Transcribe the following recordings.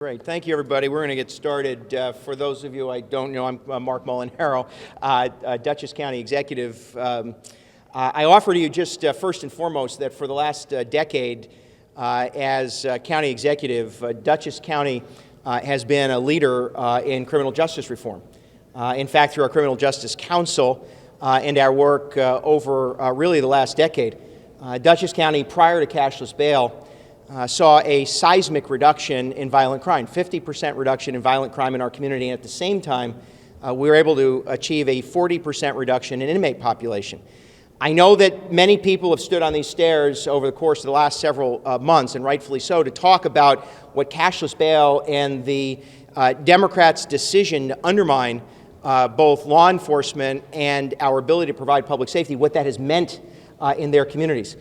Great. Thank you, everybody. We're going to get started. For those of you I don't know, I'm Marc Molinaro, Dutchess County Executive. I offer to you just first and foremost that for the last decade as County Executive, Dutchess County has been a leader in criminal justice reform. In fact, through our Criminal Justice Council and our work over really the last decade, Dutchess County, prior to cashless bail, saw a seismic reduction in violent crime, 50% reduction in violent crime in our community, and at the same time, we were able to achieve a 40% reduction in inmate population. I know that many people have stood on these stairs over the course of the last several months, and rightfully so, to talk about what cashless bail and the Democrats' decision to undermine both law enforcement and our ability to provide public safety, what that has meant in their communities.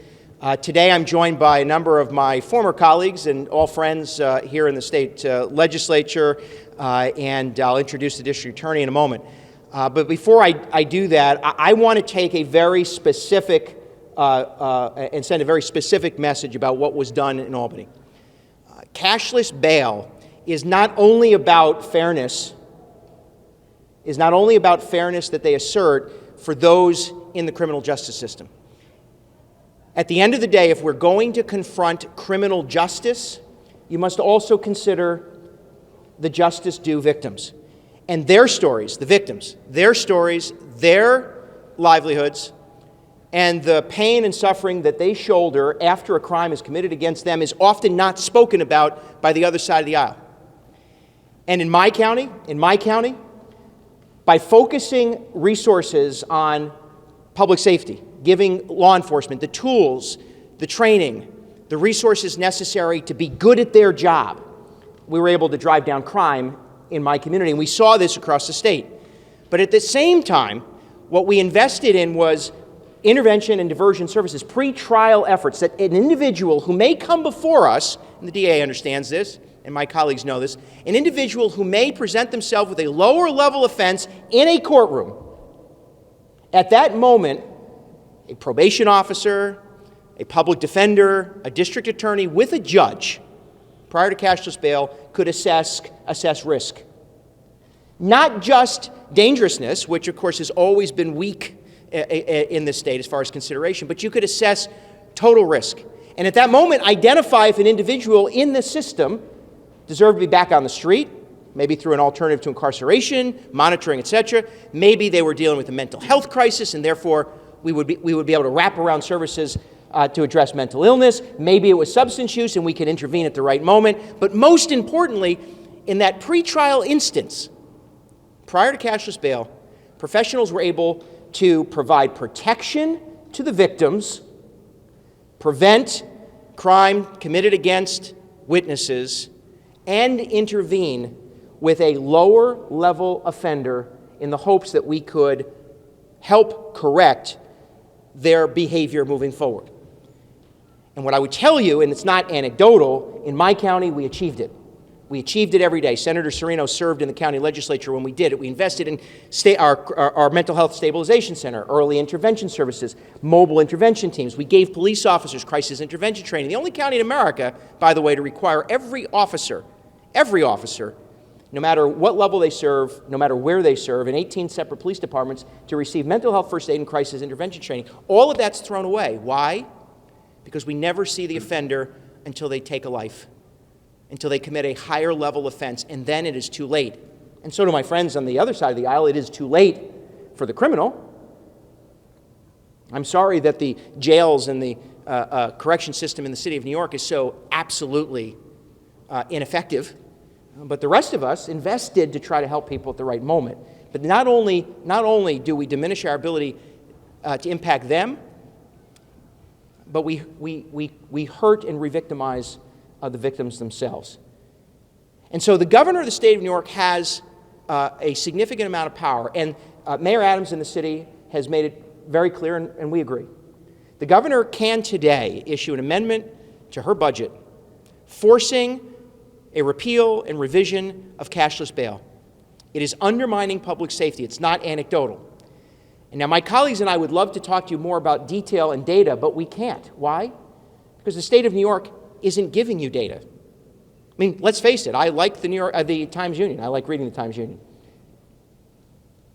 Today I'm joined by a number of my former colleagues and all friends here in the state legislature, and I'll introduce the district attorney in a moment. But before I do that, I want to take a very specific and send a very specific message about what was done in Albany. Cashless bail is not only about fairness, that they assert for those in the criminal justice system. At the end of the day, if we're going to confront criminal justice, you must also consider the justice due victims and their stories, the victims, their stories, their livelihoods, and the pain and suffering that they shoulder after a crime is committed against them is often not spoken about by the other side of the aisle. And in my county, by focusing resources on public safety, giving law enforcement the tools, the training, the resources necessary to be good at their job, we were able to drive down crime in my community, and we saw this across the state. But at the same time, what we invested in was intervention and diversion services, pre-trial efforts that an individual who may come before us, and the DA understands this, and my colleagues know this, an individual who may present themselves with a lower level offense in a courtroom, at that moment, a probation officer, a public defender, a district attorney with a judge, prior to cashless bail, could assess risk. Not just dangerousness, which of course has always been weak in this state as far as consideration, but you could assess total risk. And at that moment, identify if an individual in the system deserved to be back on the street, maybe through an alternative to incarceration, monitoring, etc. Maybe they were dealing with a mental health crisis, and therefore we would be able to wrap around services to address mental illness. Maybe it was substance use, and we could intervene at the right moment. But most importantly, in that pretrial instance, prior to cashless bail, professionals were able to provide protection to the victims, prevent crime committed against witnesses, and intervene with a lower level offender in the hopes that we could help correct their behavior moving forward. And what I would tell you, and it's not anecdotal, in my county we achieved it. We achieved it every day. Senator Serino served in the county legislature when we did it. We invested in our mental health stabilization center, early intervention services, mobile intervention teams. We gave police officers crisis intervention training. The only county in America, by the way, to require every officer, no matter what level they serve, no matter where they serve, in 18 separate police departments, to receive mental health first aid and crisis intervention training. All of that's thrown away. Why? Because we never see the offender until they take a life, until they commit a higher level offense, and then it is too late. And so to my friends on the other side of the aisle, it is too late for the criminal. I'm sorry that the jails and the correction system in the city of New York is so absolutely ineffective. But the rest of us invested to try to help people at the right moment. But not only do we diminish our ability to impact them, but we hurt and re-victimize the victims themselves. And so the governor of the state of New York has a significant amount of power, and Mayor Adams in the city has made it very clear, and we agree. The governor can today issue an amendment to her budget forcing a repeal and revision of cashless bail. It is undermining public safety. It's not anecdotal. And now my colleagues and I would love to talk to you more about detail and data, but we can't. Why? Because the state of New York isn't giving you data. mean, let's face it, I like the Times Union. I like reading the Times Union.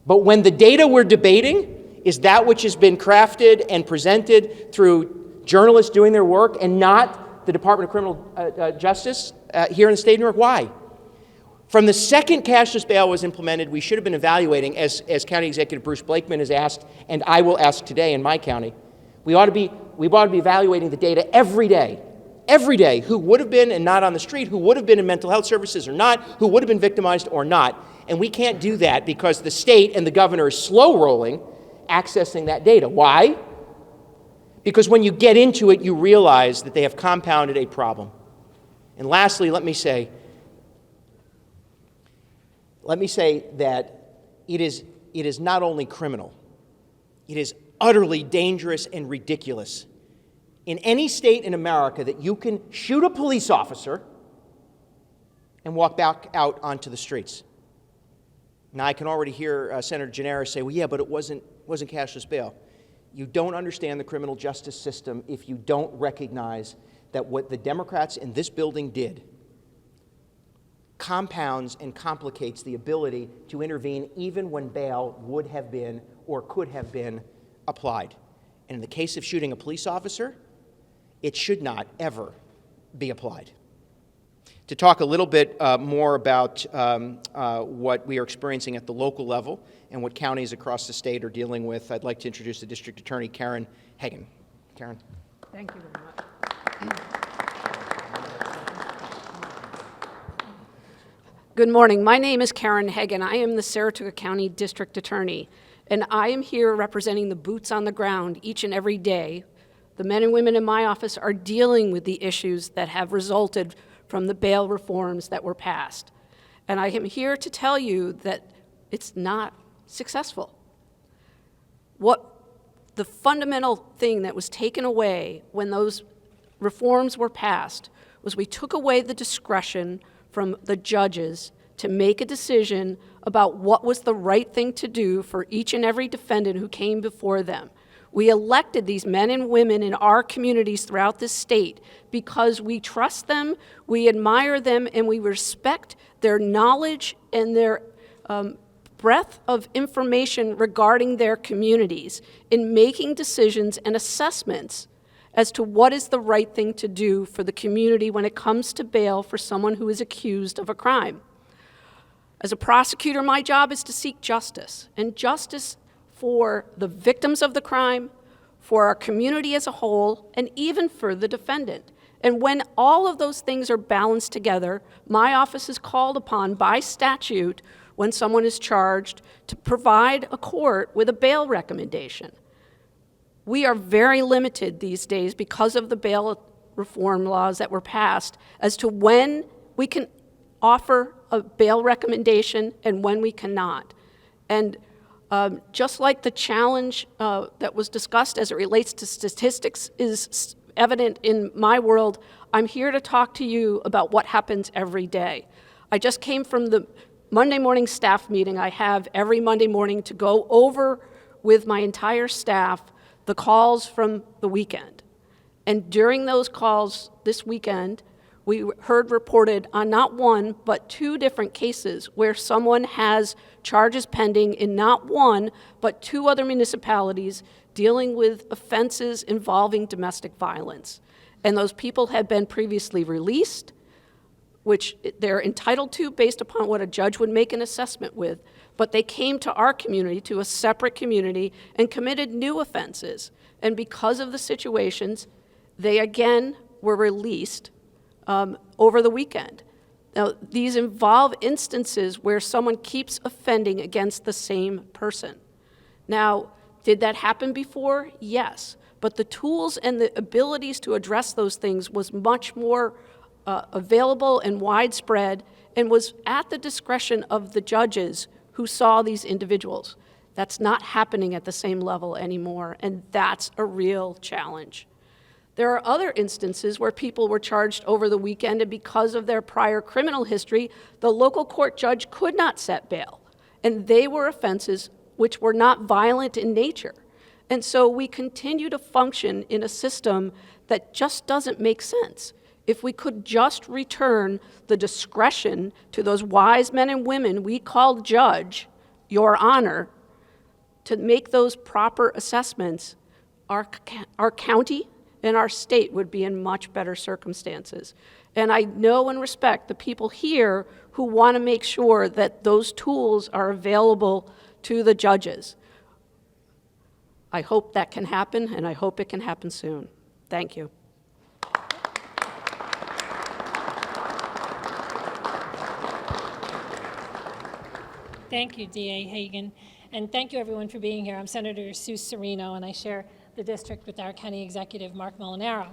But when the data we're debating is that which has been crafted and presented through journalists doing their work and not the Department of Criminal Justice here in the state of New York, why? From the second cashless bail was implemented, we should have been evaluating, as County Executive Bruce Blakeman has asked, and I will ask today in my county, we ought to be evaluating the data every day, who would have been and not on the street, who would have been in mental health services or not, who would have been victimized or not. And we can't do that because the state and the governor is slow rolling accessing that data. Why? Because when you get into it, you realize that they have compounded a problem. And lastly, let me say that it is not only criminal, it is utterly dangerous and ridiculous in any state in America that you can shoot a police officer and walk back out onto the streets. Now, I can already hear Senator Gennaro say, well, yeah, but it wasn't cashless bail. You don't understand the criminal justice system if you don't recognize that what the Democrats in this building did compounds and complicates the ability to intervene even when bail would have been or could have been applied. And in the case of shooting a police officer, it should not ever be applied. To talk a little bit more about what we are experiencing at the local level and what counties across the state are dealing with, I'd like to introduce the District Attorney, Karen Hagan. Karen. Thank you very much. Good morning. My name is Karen Hagan. I am the Saratoga County District Attorney, and I am here representing the boots on the ground each and every day. The men and women in my office are dealing with the issues that have resulted from the bail reforms that were passed. And I am here to tell you that it's not successful. The fundamental thing that was taken away when those reforms were passed was we took away the discretion from the judges to make a decision about what was the right thing to do for each and every defendant who came before them. We elected these men and women in our communities throughout this state because we trust them, we admire them, and we respect their knowledge and their breadth of information regarding their communities in making decisions and assessments as to what is the right thing to do for the community when it comes to bail for someone who is accused of a crime. As a prosecutor, my job is to seek justice, and justice for the victims of the crime, for our community as a whole, and even for the defendant. And when all of those things are balanced together, my office is called upon by statute when someone is charged to provide a court with a bail recommendation. We are very limited these days because of the bail reform laws that were passed as to when we can offer a bail recommendation and when we cannot. And just like the challenge that was discussed as it relates to statistics is evident in my world, I'm here to talk to you about what happens every day. I just came from the Monday morning staff meeting I have every Monday morning to go over with my entire staff the calls from the weekend. And during those calls this weekend, we heard reported on not one, but two different cases where someone has charges pending in not one, but two other municipalities dealing with offenses involving domestic violence. And those people had been previously released, which they're entitled to based upon what a judge would make an assessment with, but they came to our community, to a separate community, and committed new offenses. And because of the situations, they again were released over the weekend. Now, these involve instances where someone keeps offending against the same person. Now, did that happen before? Yes. But the tools and the abilities to address those things was much more available and widespread and was at the discretion of the judges who saw these individuals. That's not happening at the same level anymore, and that's a real challenge. There are other instances where people were charged over the weekend, and because of their prior criminal history, the local court judge could not set bail, and they were offenses which were not violent in nature. And so we continue to function in a system that just doesn't make sense. if we could just return the discretion to those wise men and women we call judge, Your Honor, to make those proper assessments, our county and our state would be in much better circumstances. And I know and respect the people here who want to make sure that those tools are available to the judges. I hope that can happen, and I hope it can happen soon. Thank you. Thank you, D.A. Hagan, and thank you everyone for being here. I'm Senator Sue Serino, and I share the district with our county executive, Marc Molinaro.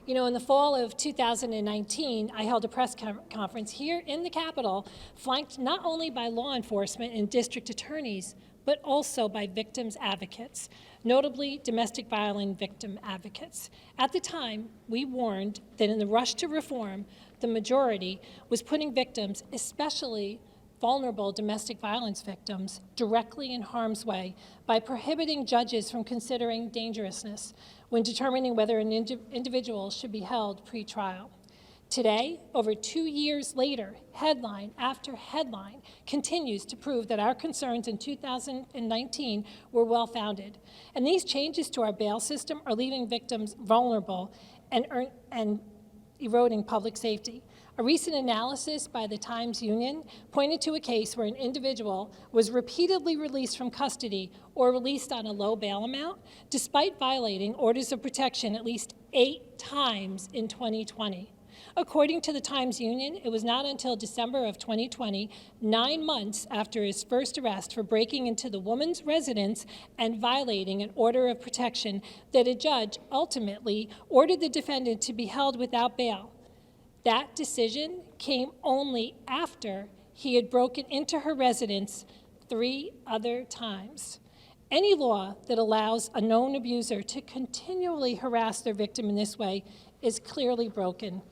You know, in the fall of 2019, I held a press conference here in the Capitol, flanked not only by law enforcement and district attorneys, but also by victims' advocates, notably domestic violence victim advocates. At the time, we warned that in the rush to reform, the majority was putting victims, especially vulnerable domestic violence victims, directly in harm's way by prohibiting judges from considering dangerousness when determining whether an individual should be held pre-trial. Today, over 2 years later, headline after headline continues to prove that our concerns in 2019 were well-founded. And these changes to our bail system are leaving victims vulnerable and eroding public safety. A recent analysis by the Times Union pointed to a case where an individual was repeatedly released from custody or released on a low bail amount, despite violating orders of protection at least 8 times in 2020. According to the Times Union, it was not until December of 2020, 9 months after his first arrest for breaking into the woman's residence and violating an order of protection, that a judge ultimately ordered the defendant to be held without bail. That decision came only after he had broken into her residence 3 other times. Any law that allows a known abuser to continually harass their victim in this way is clearly broken.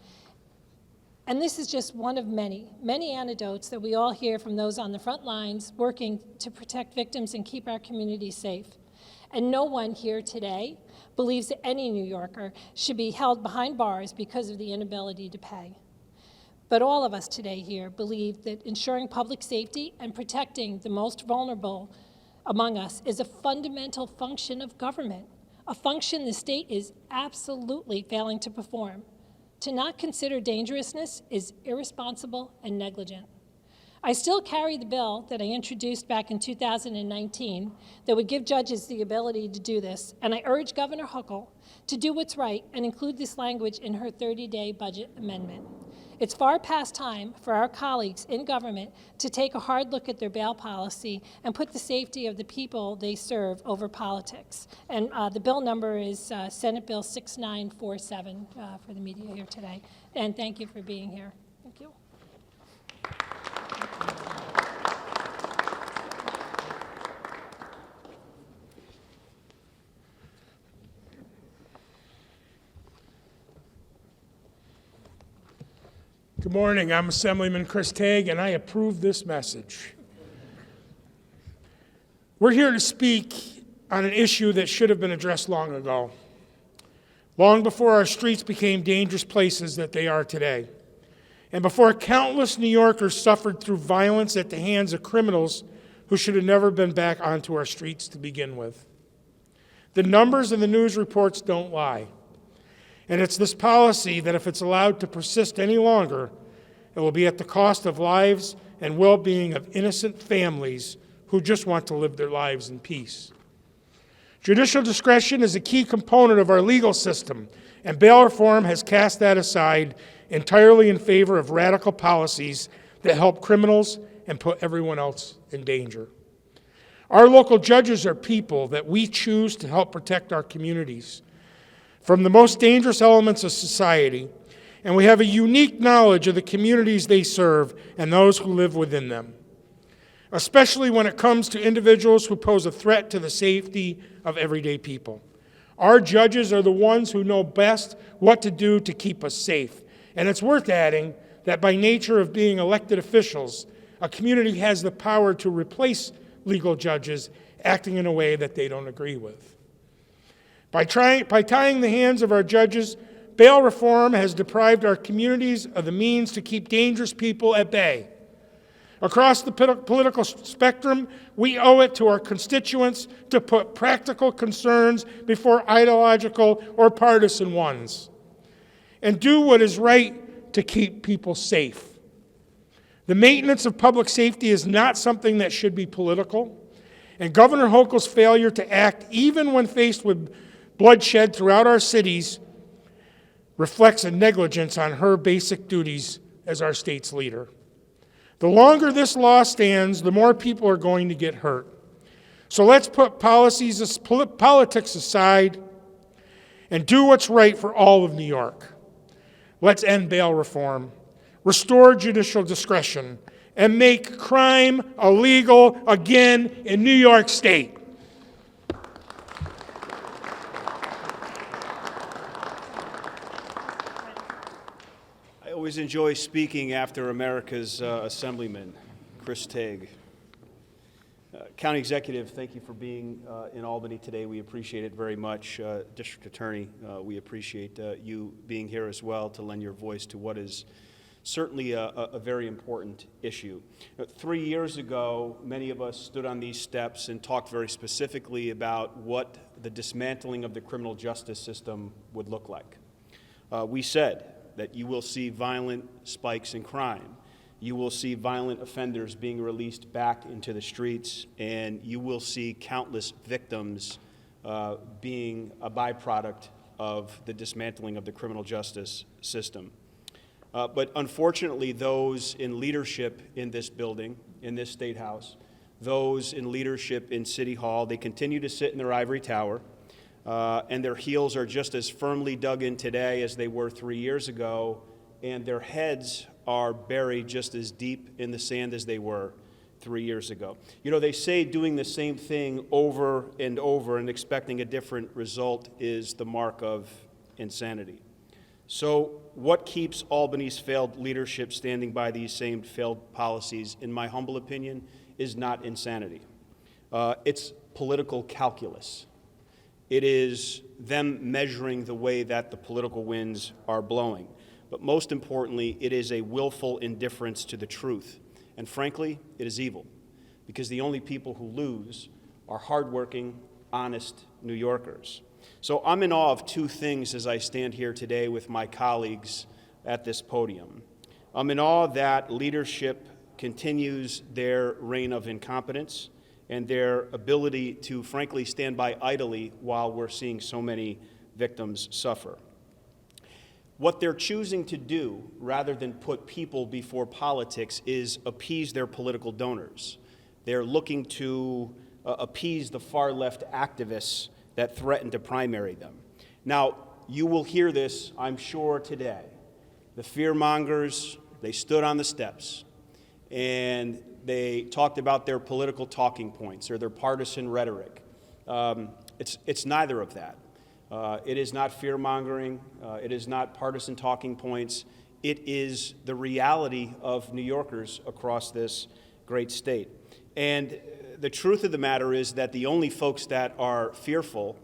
And this is just one of many, many anecdotes that we all hear from those on the front lines working to protect victims and keep our communities safe. And no one here today believes that any New Yorker should be held behind bars because of the inability to pay. But all of us today here believe that ensuring public safety and protecting the most vulnerable among us is a fundamental function of government, a function the state is absolutely failing to perform. To not consider dangerousness is irresponsible and negligent. I still carry the bill that I introduced back in 2019 that would give judges the ability to do this, and I urge Governor Hochul to do what's right and include this language in her 30-day budget amendment. It's far past time for our colleagues in government to take a hard look at their bail policy and put the safety of the people they serve over politics. And the bill number is Senate Bill 6947 for the media here today. And thank you for being here. Thank you. Good morning. I'm Assemblyman Chris Tague, and I approve this message. We're here to speak on an issue that should have been addressed long ago, long before our streets became dangerous places that they are today, and before countless New Yorkers suffered through violence at the hands of criminals who should have never been back onto our streets to begin with. The numbers and the news reports don't lie. And it's this policy that, if it's allowed to persist any longer, it will be at the cost of lives and well-being of innocent families who just want to live their lives in peace. Judicial discretion is a key component of our legal system, and bail reform has cast that aside entirely in favor of radical policies that help criminals and put everyone else in danger. Our local judges are people that we choose to help protect our communities from the most dangerous elements of society, and we have a unique knowledge of the communities they serve and those who live within them, especially when it comes to individuals who pose a threat to the safety of everyday people. Our judges are the ones who know best what to do to keep us safe, and it's worth adding that by nature of being elected officials, a community has the power to replace legal judges acting in a way that they don't agree with. By tying the hands of our judges bail reform has deprived our communities of the means to keep dangerous people at bay. Across the political spectrum, we owe it to our constituents to put practical concerns before ideological or partisan ones, and do what is right to keep people safe. The maintenance of public safety is not something that should be political, and Governor Hochul's failure to act, even when faced with bloodshed throughout our cities, reflects a negligence on her basic duties as our state's leader. The longer this law stands, the more people are going to get hurt. So let's put politics aside and do what's right for all of New York. Let's end bail reform, restore judicial discretion, and make crime illegal again in New York State. I always enjoy speaking after America's Assemblyman, Chris Tague. County Executive, thank you for being in Albany today. We appreciate it very much. District Attorney, we appreciate you being here as well to lend your voice to what is certainly a very important issue. 3 years ago, many of us stood on these steps and talked very specifically about what the dismantling of the criminal justice system would look like. We said that you will see violent spikes in crime. You will see violent offenders being released back into the streets, and you will see countless victims being a byproduct of the dismantling of the criminal justice system. But unfortunately, those in leadership in this building, in this State House, those in leadership in City Hall, they continue to sit in their ivory tower, and their heels are just as firmly dug in today as they were 3 years ago, and their heads are buried just as deep in the sand as they were 3 years ago. You know, they say doing the same thing over and over and expecting a different result is the mark of insanity. So what keeps Albany's failed leadership standing by these same failed policies, in my humble opinion, is not insanity. It's political calculus. It is them measuring the way that the political winds are blowing. But most importantly, it is a willful indifference to the truth. And frankly, it is evil, because the only people who lose are hardworking, honest New Yorkers. So I'm in awe of two things as I stand here today with my colleagues at this podium. I'm in awe that leadership continues their reign of incompetence and their ability to, frankly, stand by idly while we're seeing so many victims suffer. What they're choosing to do, rather than put people before politics, is appease their political donors. They're looking to appease the far-left activists that threaten to primary them. Now, you will hear this, I'm sure, today. The fearmongers, they stood on the steps, and they talked about their political talking points or their partisan rhetoric. It's neither of that. It is not fear-mongering. It is not partisan talking points. It is the reality of New Yorkers across this great state. And the truth of the matter is that the only folks that are fearful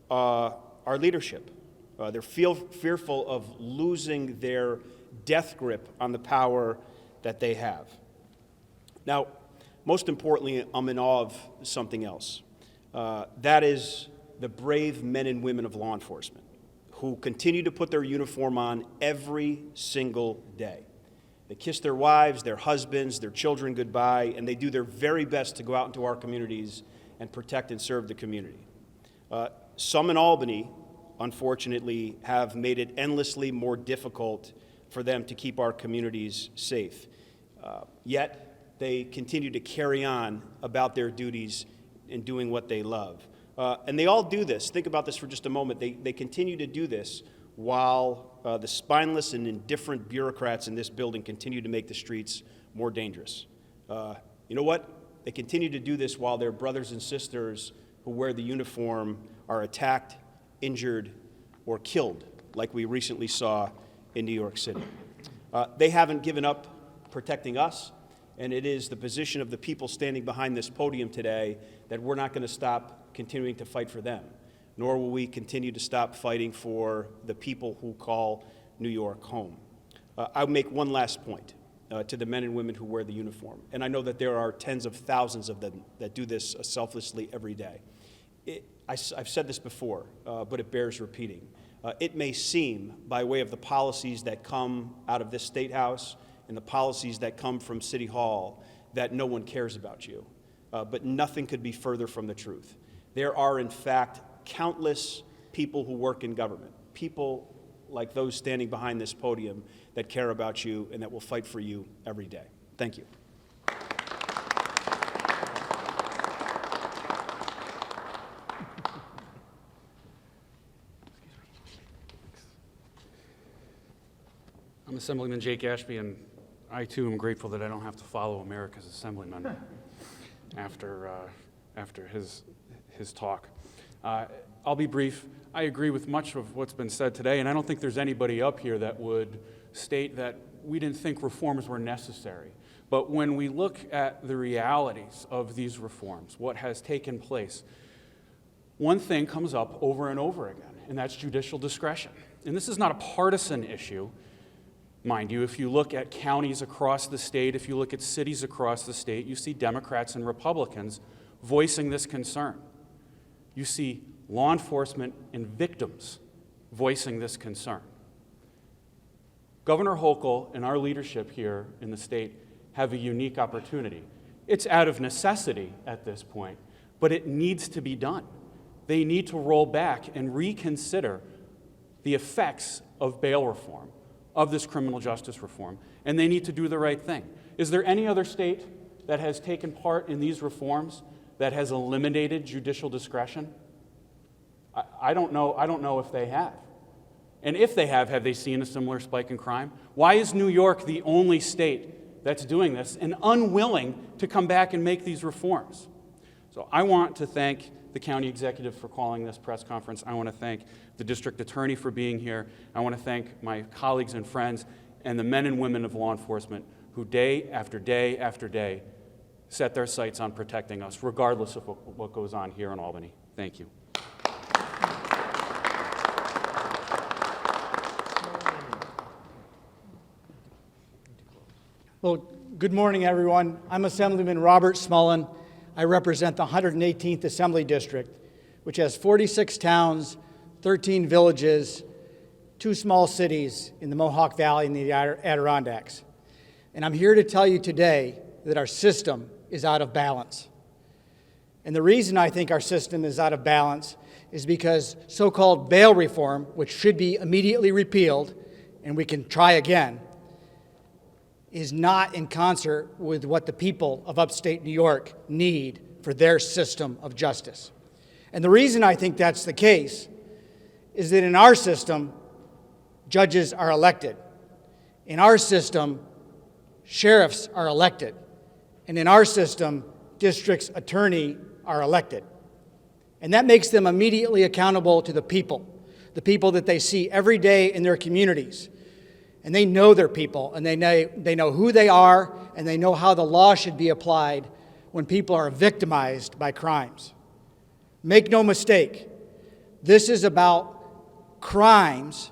are leadership. They're fearful of losing their death grip on the power that they have. Now, most importantly, I'm in awe of something else. That is the brave men and women of law enforcement who continue to put their uniform on every single day. They kiss their wives, their husbands, their children goodbye, and they do their very best to go out into our communities and protect and serve the community. Some in Albany, unfortunately, have made it endlessly more difficult for them to keep our communities safe. Yet, they continue to carry on about their duties in doing what they love. And they all do this. Think about this for just a moment. They continue to do this while the spineless and indifferent bureaucrats in this building continue to make the streets more dangerous. You know what? They continue to do this while their brothers and sisters who wear the uniform are attacked, injured, or killed, like we recently saw in New York City. They haven't given up protecting us, and it is the position of the people standing behind this podium today that we're not going to stop continuing to fight for them. nor will we continue to stop fighting for the people who call New York home. I'll make one last point to the men and women who wear the uniform, and I know that there are tens of thousands of them that do this selflessly every day. I've said this before, but it bears repeating. It may seem, by way of the policies that come out of this State House and the policies that come from City Hall, that no one cares about you. But nothing could be further from the truth. There are, in fact, countless people who work in government, people like those standing behind this podium that care about you and that will fight for you every day. Thank you. I'm Assemblyman Jake Ashby, and I too am grateful that I don't have to follow America's Assemblyman after his talk. I'll be brief. I agree with much of what's been said today, and I don't think there's anybody up here that would state that we didn't think reforms were necessary. But when we look at the realities of these reforms, what has taken place, one thing comes up over and over again, and that's judicial discretion. And this is not a partisan issue. Mind you, if you look at counties across the state, if you look at cities across the state, you see Democrats and Republicans voicing this concern. You see law enforcement and victims voicing this concern. Governor Hochul and our leadership here in the state have a unique opportunity. It's out of necessity at this point, but it needs to be done. They need to roll back and reconsider the effects of bail reform, of this criminal justice reform, and they need to do the right thing. Is there any other state that has taken part in these reforms that has eliminated judicial discretion? I don't know if they have. And if they have they seen a similar spike in crime? Why is New York the only state that's doing this and unwilling to come back and make these reforms? So I want to thank the county executive for calling this press conference. I want to thank the district attorney for being here. I want to thank my colleagues and friends and the men and women of law enforcement who day after day after day set their sights on protecting us, regardless of what goes on here in Albany. Thank you. Well, good morning, everyone. I'm Assemblyman Robert Smullen. I represent the 118th Assembly District, which has 46 towns, 13 villages, 2 small cities in the Mohawk Valley and the Adirondacks. And I'm here to tell you today that our system is out of balance. And the reason I think our system is out of balance is because so-called bail reform, which should be immediately repealed, and we can try again, is not in concert with what the people of upstate New York need for their system of justice. And the reason I think that's the case is that in our system, judges are elected. In our system, sheriffs are elected. And in our system, district's attorney are elected. And that makes them immediately accountable to the people that they see every day in their communities. And they know their people, and they know who they are, and they know how the law should be applied when people are victimized by crimes. Make no mistake, this is about crimes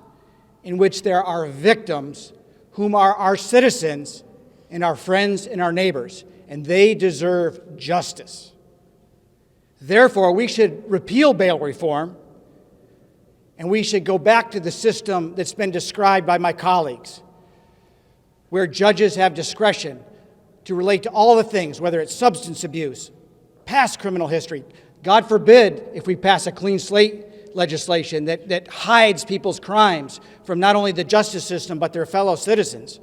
in which there are victims whom are our citizens and our friends and our neighbors, and they deserve justice. Therefore, we should repeal bail reform, and we should go back to the system that's been described by my colleagues, where judges have discretion to relate to all the things, whether it's substance abuse, past criminal history. God forbid if we pass a clean slate legislation that hides people's crimes from not only the justice system but their fellow citizens.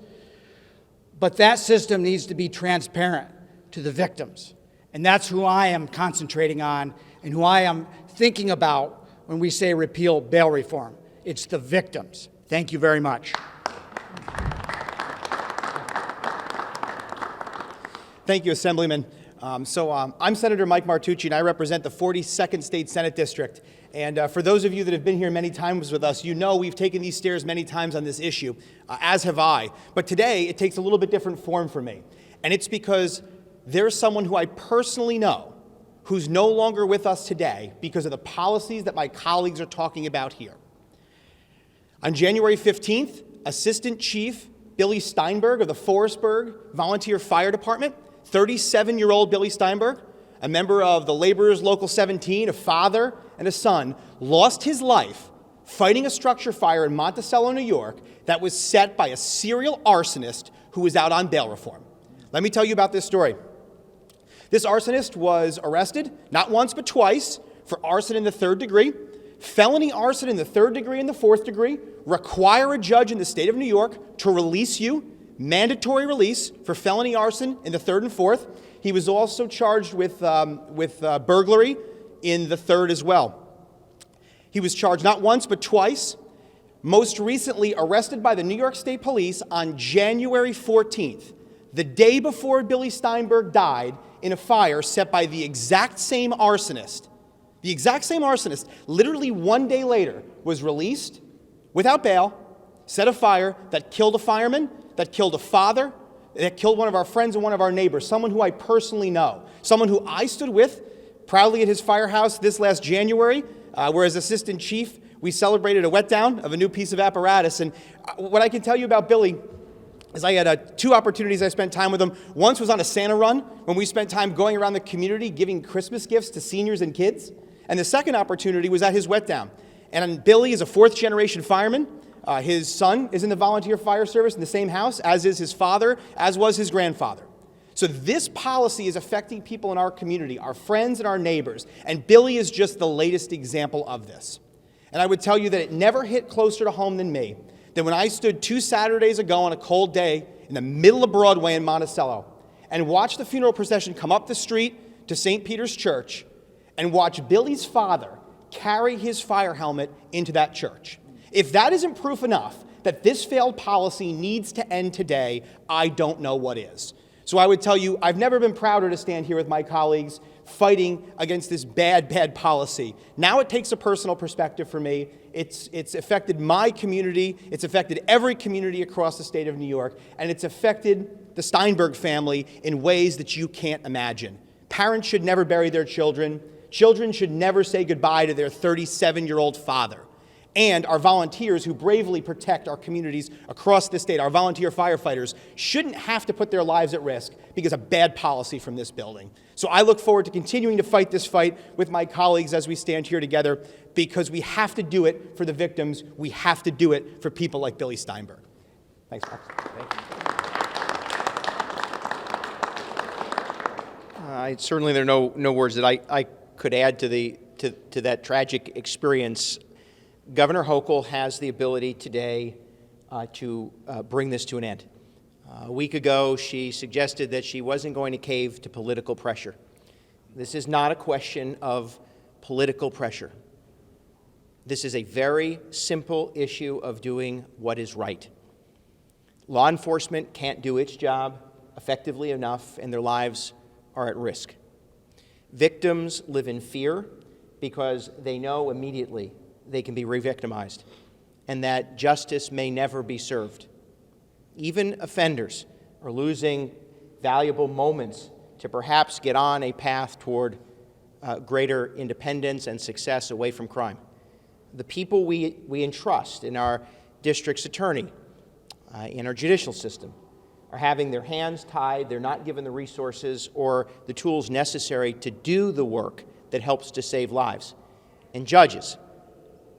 But that system needs to be transparent to the victims. And that's who I am concentrating on and who I am thinking about when we say repeal bail reform. It's the victims. Thank you very much. Thank you, Assemblyman. I'm Senator Mike Martucci, and I represent the 42nd State Senate District. And for those of you that have been here many times with us, you know we've taken these stairs many times on this issue, as have I. But today, it takes a little bit different form for me. And it's because there's someone who I personally know who's no longer with us today because of the policies that my colleagues are talking about here. On January 15th, Assistant Chief Billy Steinberg of the Forestburg Volunteer Fire Department, 37-year-old Billy Steinberg, a member of the Laborers Local 17, a father and a son, lost his life fighting a structure fire in Monticello, New York, that was set by a serial arsonist who was out on bail reform. Let me tell you about this story. This arsonist was arrested, not once but twice, for arson in the 3rd degree, felony arson in the 3rd degree and the 4th degree, require a judge in the state of New York to release you, mandatory release for felony arson in the 3rd and 4th. He was also charged with burglary in the 3rd as well. He was charged not once but twice, most recently arrested by the New York State Police on January 14th, the day before Billy Steinberg died in a fire set by the exact same arsonist. The exact same arsonist, literally one day later, was released without bail, set a fire that killed a fireman, that killed a father, that killed one of our friends and one of our neighbors, someone who I personally know, someone who I stood with proudly at his firehouse this last January, where as assistant chief, we celebrated a wet down of a new piece of apparatus. And what I can tell you about Billy is I had 2 opportunities I spent time with him. Once was on a Santa run, when we spent time going around the community giving Christmas gifts to seniors and kids. And the second opportunity was at his wet down. And Billy is a 4th-generation fireman. His son is in the volunteer fire service in the same house, as is his father, as was his grandfather. So this policy is affecting people in our community, our friends and our neighbors, and Billy is just the latest example of this. And I would tell you that it never hit closer to home than me, than when I stood 2 Saturdays ago on a cold day in the middle of Broadway in Monticello and watched the funeral procession come up the street to St. Peter's Church and watch Billy's father carry his fire helmet into that church. If that isn't proof enough that this failed policy needs to end today, I don't know what is. So I would tell you, I've never been prouder to stand here with my colleagues fighting against this bad policy. Now it takes a personal perspective for me. It's affected my community, it's affected every community across the state of New York, and it's affected the Steinberg family in ways that you can't imagine. Parents should never bury their children. Children should never say goodbye to their 37-year-old father. And our volunteers who bravely protect our communities across the state, our volunteer firefighters, shouldn't have to put their lives at risk because of bad policy from this building. So I look forward to continuing to fight this fight with my colleagues as we stand here together, because we have to do it for the victims. We have to do it for people like Billy Steinberg. Thanks, Marc. Thank you. Certainly there are no words that I could add to that tragic experience. Governor Hochul has the ability today to bring this to an end. A week ago, she suggested that she wasn't going to cave to political pressure. This is not a question of political pressure. This is a very simple issue of doing what is right. Law enforcement can't do its job effectively enough, and their lives are at risk. Victims live in fear because they know immediately they can be re-victimized and that justice may never be served. Even offenders are losing valuable moments to perhaps get on a path toward greater independence and success away from crime. The people we entrust in our district's attorney, in our judicial system, are having their hands tied. They're not given the resources or the tools necessary to do the work that helps to save lives. And judges,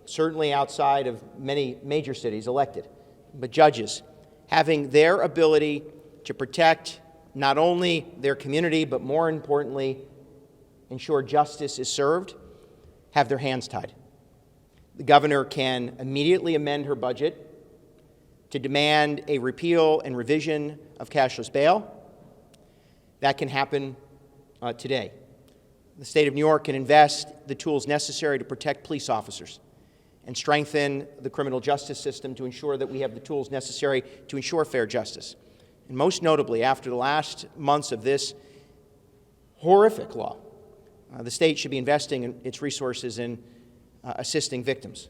certainly outside of many major cities elected, but judges, having their ability to protect not only their community, but more importantly, ensure justice is served, have their hands tied. The governor can immediately amend her budget to demand a repeal and revision of cashless bail. That can happen today. The state of New York can invest the tools necessary to protect police officers and strengthen the criminal justice system to ensure that we have the tools necessary to ensure fair justice. And most notably, after the last months of this horrific law, the state should be investing in its resources in assisting victims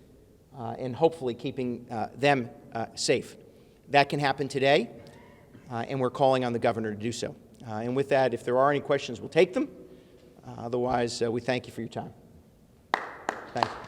and hopefully keeping them safe. That can happen today, and we're calling on the governor to do so. And with that, if there are any questions, we'll take them. Otherwise, we thank you for your time. Thank you.